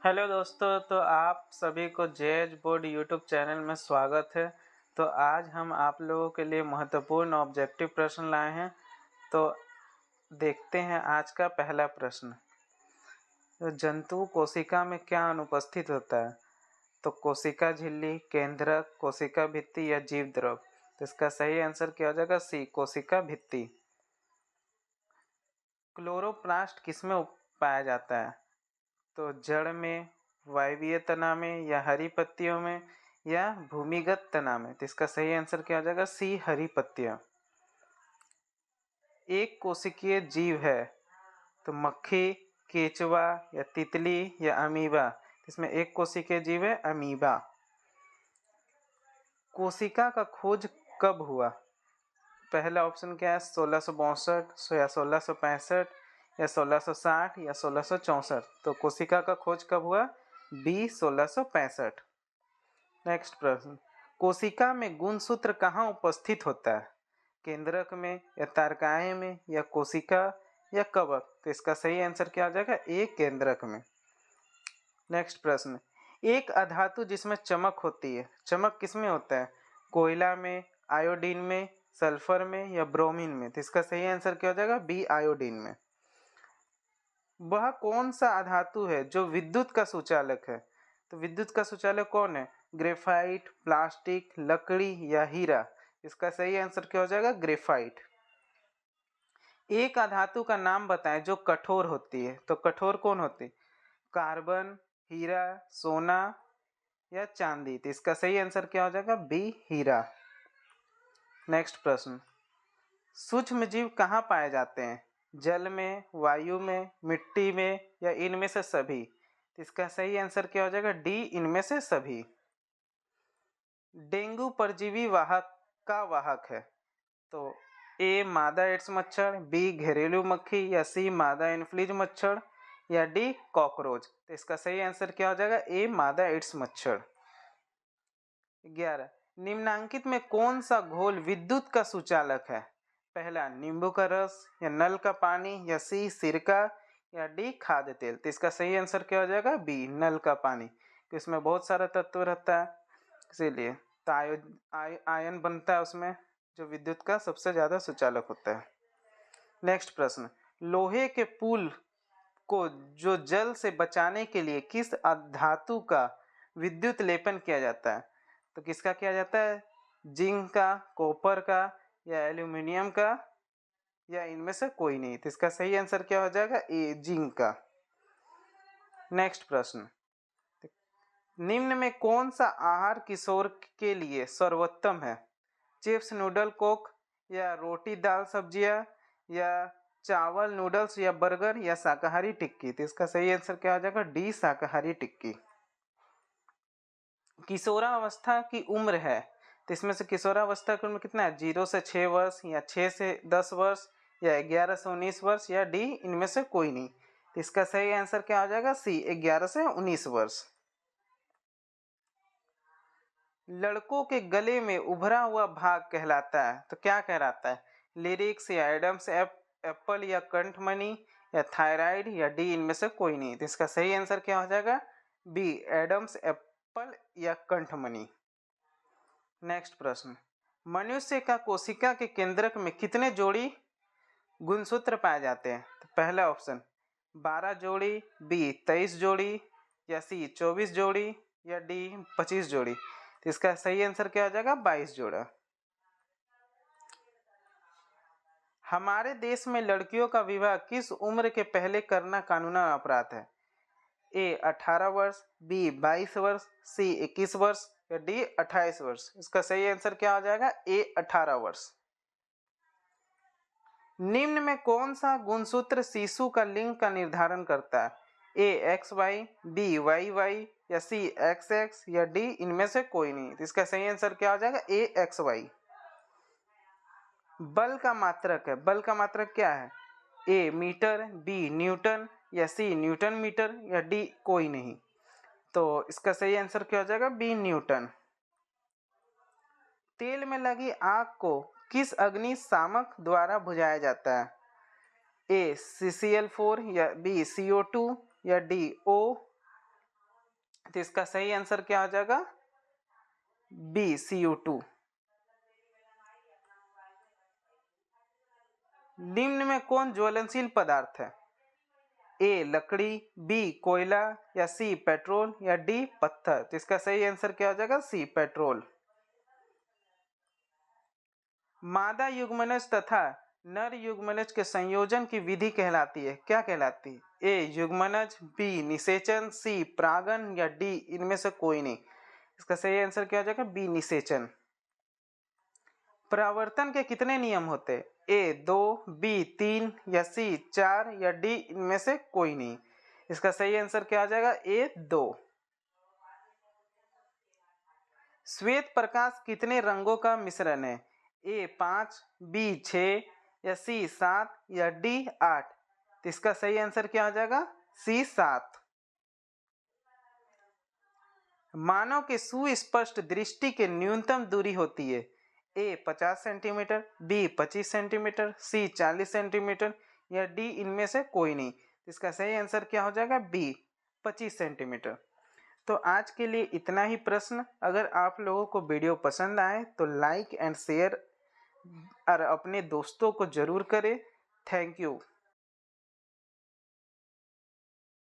Hello दोस्तों, तो आप सभी को जेएच बोर्ड यूट्यूब चैनल में स्वागत है। तो आज हम आप लोगों के लिए महत्वपूर्ण ऑब्जेक्टिव प्रश्न लाए हैं। तो देखते हैं आज का पहला प्रश्न। तो जंतु कोशिका में क्या अनुपस्थित होता है? तो कोशिका झिल्ली, केंद्रक, कोशिका भित्ति या जीव द्रव। तो इसका सही आंसर क्या हो जाएगा? सी, कोशिका भित्ति। क्लोरोप्लास्ट किसमें पाया जाता है? तो जड़ में, वायवीय तना में या हरी पत्तियों में या भूमिगत तना में। तो इसका सही आंसर क्या हो जाएगा? सी, हरी पत्तियां। एक कोशिकीय जीव है तो मक्खी, केचुआ या तितली या अमीबा। इसमें एक कोशिकीय जीव है अमीबा। कोशिका का खोज कब हुआ? पहला ऑप्शन क्या है? 1662 या 1665 या 1660 या 1664। तो कोशिका का खोज कब हुआ? बी, 1665। नेक्स्ट प्रश्न। कोशिका में गुणसूत्र कहाँ उपस्थित होता है? केंद्रक में या तारकाएं में या कोशिका या कवक। तो इसका सही आंसर क्या हो जाएगा? ए, केंद्रक में। नेक्स्ट प्रश्न। एक अधातु जिसमें चमक होती है, चमक किसमें होता है? कोयला में, आयोडीन में, सल्फर में या ब्रोमीन में। तो इसका सही आंसर क्या हो जाएगा? बी, आयोडीन में। वह कौन सा अधातु है जो विद्युत का सुचालक है? तो विद्युत का सुचालक कौन है? ग्रेफाइट, प्लास्टिक, लकड़ी या हीरा। इसका सही आंसर क्या हो जाएगा? ग्रेफाइट। एक अधातु का नाम बताएं जो कठोर होती है। तो कठोर कौन होती है? कार्बन, हीरा, सोना या चांदी। तो इसका सही आंसर क्या हो जाएगा? बी, हीरा। नेक्स्ट प्रश्न। सूक्ष्म जीव कहाँ पाए जाते हैं? जल में, वायु में, मिट्टी में या इनमें से सभी। तो इसका सही आंसर क्या हो जाएगा? डी, इनमें से सभी। डेंगू परजीवी वाहक का वाहक है। तो ए, मादा एड्स मच्छर, बी, घरेलू मक्खी या सी, मादा एनफ्लूएंजा मच्छर या डी, कॉकरोच। तो इसका सही आंसर क्या हो जाएगा? ए, मादा एड्स मच्छर। 11। निम्नांकित में कौन सा घोल विद्युत का सुचालक है? पहला, नींबू का रस या नल का पानी या सी, सिरका या डी, खाद्य तेल। तो इसका सही आंसर क्या हो जाएगा? बी, नल का पानी। तो इसमें बहुत सारा तत्व रहता है, इसीलिए तो आयन बनता है उसमें, जो विद्युत का सबसे ज्यादा सुचालक होता है। नेक्स्ट प्रश्न। लोहे के पुल को जो जल से बचाने के लिए किस धातु का विद्युत लेपन किया जाता है? तो किसका किया जाता है? जिंक का, कॉपर का या एल्यूमिनियम का या इनमें से कोई नहीं। तो इसका सही आंसर क्या हो जाएगा? ए, जिंक का। नेक्स्ट प्रश्न। निम्न में कौन सा आहार किशोर के लिए सर्वोत्तम है? चिप्स, नूडल, कोक या रोटी, दाल, सब्जियां या चावल, नूडल्स या बर्गर या शाकाहारी टिक्की। तो इसका सही आंसर क्या हो जाएगा? डी, शाकाहारी टिक्की। किशोरावस्था की उम्र है, तो इसमें से किशोरावस्था की उम्र कितना है? 0 से 6 वर्ष या 6 से 10 वर्ष या 11 से 19 वर्ष या डी, इनमें से कोई नहीं। तो इसका सही आंसर क्या हो जाएगा? सी, 11 से 19 वर्ष। लड़कों के गले में उभरा हुआ भाग कहलाता है, तो क्या कहलाता है? लिरिक्स या एडम्स एप्पल या कंठमणि या थायराइड या डी, इनमें से कोई नहीं। तो इसका सही आंसर क्या हो जाएगा? बी, एडम्स एप्पल या कंठमणि। नेक्स्ट प्रश्न। मनुष्य का कोशिका के केंद्रक में कितने जोड़ी गुणसूत्र पाए जाते हैं? तो पहला ऑप्शन 12 जोड़ी, बी 23 जोड़ी या सी 24 जोड़ी या डी 25 जोड़ी। तो इसका सही आंसर क्या हो जाएगा? 22 जोड़ा। हमारे देश में लड़कियों का विवाह किस उम्र के पहले करना कानूनन अपराध है? ए 18 वर्ष, बी 22 वर्ष, सी 21 वर्ष या डी 28 वर्ष। इसका सही आंसर क्या हो जाएगा? ए 18 वर्ष। निम्न में कौन सा गुणसूत्र शिशु का लिंग का निर्धारण करता है? A X Y, B Y Y या सी एक्स एक्स या डी, इनमें से कोई नहीं। तो इसका सही आंसर क्या हो जाएगा? ए एक्स वाई। बल का मात्रक है, बल का मात्रक क्या है? ए मीटर, बी न्यूटन या सी न्यूटन मीटर या डी कोई नहीं। तो इसका सही आंसर क्या हो जाएगा? B newton. तेल में लगी आग को किस अग्निशामक द्वारा बुझाया जाता है? ए CCl4 या बी CO2 या डी O तो इसका सही आंसर क्या हो जाएगा? B, CO2। निम्न में कौन ज्वलनशील पदार्थ है? ए लकड़ी, बी कोयला, या सी पेट्रोल, या डी पत्थर। तो इसका सही आंसर क्या हो जाएगा? सी पेट्रोल। मादा युग्मनज तथा नर युग्मनज के संयोजन की विधि कहलाती है, क्या कहलाती है? ए युग्मनज, बी निषेचन, सी परागन, या डी इनमें से कोई नहीं। इसका सही आंसर क्या हो जाएगा? बी निषेचन। परावर्तन के कितने नियम होते? ए 2, बी 3, या सी 4, या डी इनमें से कोई नहीं। इसका सही आंसर क्या आ जाएगा? ए 2। श्वेत प्रकाश कितने रंगों का मिश्रण है? ए 5, बी 6, या सी 7, या डी 8। तो इसका सही आंसर क्या हो जाएगा? सी 7। मानव के सुस्पष्ट दृष्टि की न्यूनतम दूरी होती है। ए 50 सेंटीमीटर, बी 25 सेंटीमीटर, सी 40 सेंटीमीटर, या डी इनमें से कोई नहीं। इसका सही आंसर क्या हो जाएगा? B 25 centimetre. तो आज के लिए इतना ही प्रश्न। अगर आप लोगों को वीडियो पसंद आए तो लाइक एंड शेयर और अपने दोस्तों को जरूर करें। Thank you.